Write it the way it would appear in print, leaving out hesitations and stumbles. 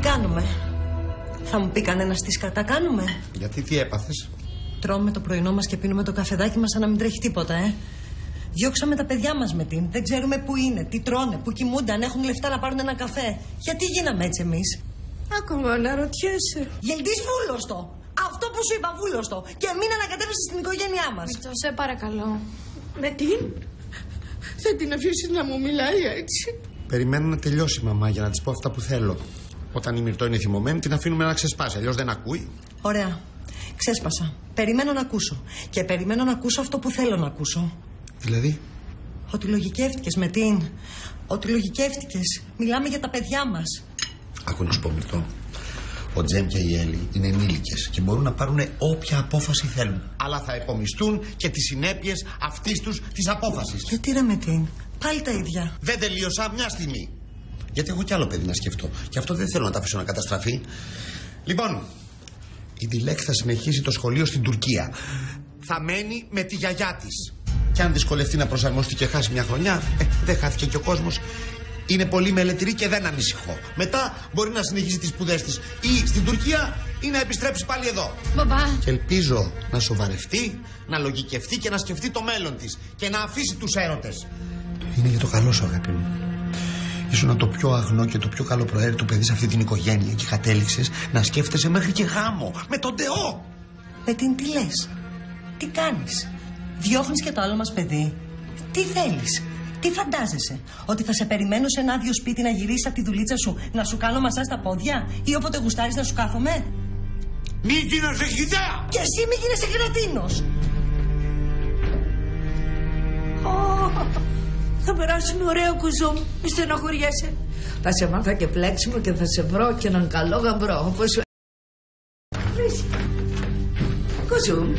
κάνουμε? Θα μου πει κανένας τι σκατά κάνουμε? Γιατί, τι έπαθες? Τρώμε το πρωινό μας και πίνουμε το καφεδάκι μας σαν να μην τρέχει τίποτα, Διώξαμε τα παιδιά μας με την. Δεν ξέρουμε πού είναι, τι τρώνε, πού κοιμούνται, αν έχουν λεφτά να πάρουν ένα καφέ. Γιατί γίναμε έτσι εμείς? Ακόμα αναρωτιέσαι. Γελτής βούλωστο. Αυτό που σου είπα, βούλωστο. Και μην ανακατεύεσαι στην οικογένειά μας. Μυρτώ, σε παρακαλώ. Με την? Θα την αφήσεις να μου μιλάει έτσι? Περιμένω να τελειώσει, μαμά, για να της πω αυτά που θέλω. Όταν η Μυρτώ είναι θυμωμένη, την αφήνουμε να ξεσπάσει. Αλλιώς δεν ακούει. Ωραία. Ξέσπασα. Περιμένω να ακούσω. Και περιμένω να ακούσω αυτό που θέλω να ακούσω. Δηλαδή? Ότι λογικεύτηκες με την. Ότι λογικεύτηκες. Μιλάμε για τα παιδιά μας. Άκου να σου πω, Μυρτώ. Ο Τζέμ και η Έλλη είναι ενήλικες και μπορούν να πάρουν όποια απόφαση θέλουν. Αλλά θα επομιστούν και τις συνέπειες αυτής τους της απόφασης. Γιατί ρε με την? Πάλι τα ίδια. Δεν τελείωσα μια στιγμή. Γιατί έχω κι άλλο παιδί να σκεφτώ. Και αυτό δεν θέλω να τα αφήσω να καταστραφεί. Λοιπόν, η Ντιλέκ θα συνεχίσει το σχολείο στην Τουρκία. Θα μένει με τη γιαγιά της. Και αν δυσκολευτεί να προσαρμοστεί και χάσει μια χρονιά, δεν χάθηκε και ο κόσμος. Είναι πολύ μελετηρή και δεν ανησυχώ. Μετά μπορεί να συνεχίσει τις σπουδές της ή στην Τουρκία ή να επιστρέψει πάλι εδώ. Μπαμπά. Και ελπίζω να σοβαρευτεί, να λογικευτεί και να σκεφτεί το μέλλον της και να αφήσει τους έρωτες. Είναι για το καλό σου, αγάπη μου. Ήσουν το πιο αγνό και το πιο καλοπροαίρετο παιδί σε αυτή την οικογένεια και κατέληξες να σκέφτεσαι μέχρι και γάμο με τον Θεό. Με την τι λες? Τι κάνεις? Διώχνεις και το άλλο μας παιδί? Τι θέλεις? Τι φαντάζεσαι? Ότι θα σε περιμένω σε ένα άδειο σπίτι να γυρίσεις από τη δουλίτσα σου, να σου κάνω μασάζ στα πόδια ή όποτε γουστάρεις να σου κάθομαι? Μη γίνεσαι χιτά! Και εσύ μη γίνεσαι κρατίνος! Θα περάσουμε ωραίο, κουζού μου. Μη στενοχωριέσαι. Θα σε μάθα και πλέξιμο και θα σε βρω και έναν καλό γαμπρό. Όπως σου... Κουζού.